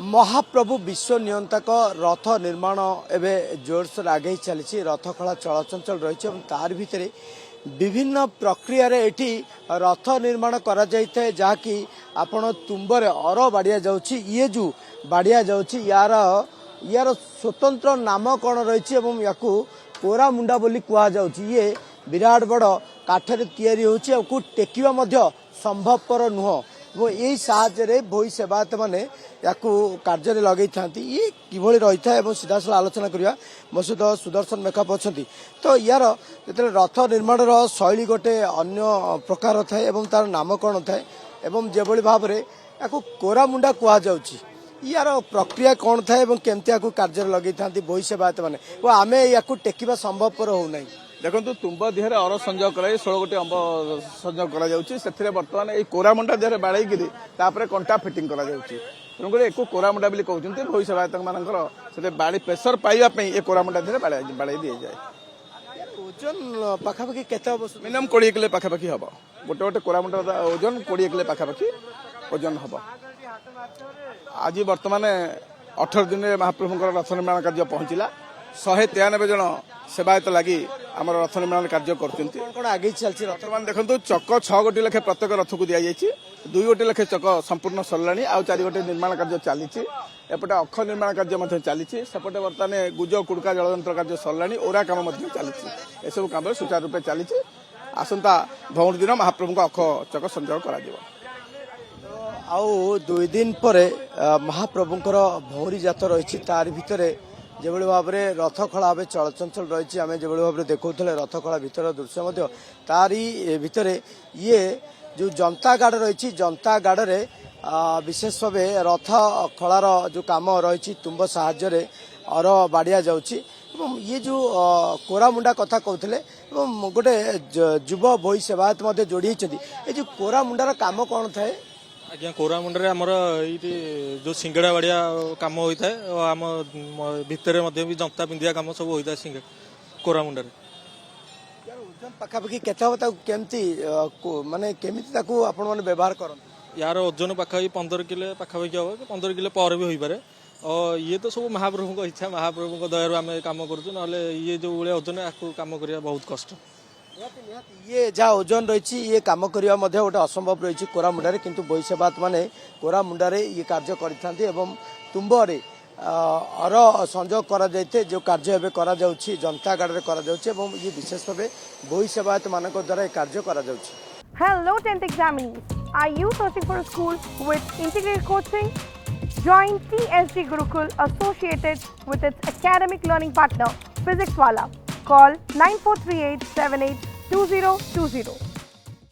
महाप्रभु विश्व नियंत्रक रथ निर्माण एवं जोरसोर आगे चली रथ खला चलचंचल रही तार भितर विभिन्न प्रक्रिया एटी रथ निर्माण करा जाए जहाँकि आपण तुम्बर अर बाड़िया जाऊँगी ये जो बाड़िया जाऊँगी यार यार स्वतंत्र नाम कौन रही या कोरा मुंडा बोली कह जाऊँगी ये विराट बड़ काठरे तैयारी होची टेकिवा संभवपर नुह यही साहाଯ୍ୟରେ भोई सेवायत मैंने या कार्य लगे था ये किभली रही है सीधा साला आलोचना करवा मो सहित सुदर्शन मेकअप अच्छा तो यार जो रथ निर्माण शैली गोटे अन्य प्रकार थाए तार नामकरण थाए जो भाव में या कोरा मुंडा कह जाऊँगी यार प्रक्रिया कौन थाए केमती कार्य लगे था भोई सेवायत मैंने आम या टेकिवा संभवपर होना देखो तुम्ब देहरे अर संयोग कर 16 गोटी अंब संयोग कर बर्तमान ये कोरामुंडा देहरे बाड़े कंटा फिटिंग कर तेणुक एक कोरामुंडा बोली कहते भोई सेवायत मानकर बाड़ी प्रेसर पाइबापी ये कोरामुंडा देहरे बाड़े दी जाए ओजन पाखापाखि केते मिनिमम 20 किलो पाखापाखि हम गोटे गोटे कोरामुंडा ओजन 20 किलो पाखापाखि ओजन हम आज बर्तमान 18 दिन महाप्रभुंर रथ निर्माण कार्य पहुंचला 193 जन सेवायत लगी आम रथ निर्माण कार्य कर आगे चलती बर्तमान देखो चक 6 गोटी लेखे प्रत्येक रथ को दि जाइए 2 गोटी लेखे चक संपूर्ण सरला आउ 4 गोटी निर्माण कार्य चली एपटे अक्ष निर्माण कार्य चली सेपटे बर्तमान गुज कुड़का जलयंत्र कार्य सरला ओरा कम चली एसबू कम सुचारू रूपे चली आसंता भौर दिन महाप्रभु को अक्ष चक संयोग कर आउ 2 दिन पर महाप्रभुंर भौरी जात रही तार भितर जो भाव में रथ खला भाव चलचंचल रही आम जो भाव में देखो रथ खला भर दृश्य तारी भितर ये जो जनता गाड़ रही जनता गाड़ में विशेष भाव रथ खलार जो कम रही तुम्ब साहाय्य अर बाड़िया जाऊँगी ये जो कोरा मुंडा कथा कहते गोटे युव भोई सेवायत जोड़ी ये जो कोरा मुंडार काम कौन थाए आज्ञा कोरामुंडे आमर ये जो सिंगड़ा बाड़िया कम होता है आम भितर भी जंता पिंधिया कम सब होता है कोरामुंडे पाखापाखि केमती माने केमिति ताकू आपण माने व्यवहार कर यार ओजन पाखापाखि 15 किलो पाखापाखि हम 15 किलो पर भी हो पारे और ये तो सब महाप्रभु इच्छा महाप्रभु दयारू आम कम करूँ ये जो भाई ओजन या कम करवा बहुत कष्ट ये जहाँ ओजन रही ये कम करवा गोटे असंभव रही कोरा मुंडारे किंतु भोई सेवायत माने कोरा मुंडारे ये कार्य करते तुम्बरे अर संयोग करा जाइते जो कार्य एवं करा जाउछि जनता गाड़ करा जाउछि ये विशेष भाव भोई सेवायत मान द्वारा कार्य करा जाउछि। Hello 10th examinees. Are you searching for a school with integrated coaching? Join TSG Gurukul associated with its academic learning partner Physics Wala. Call 9438 782020.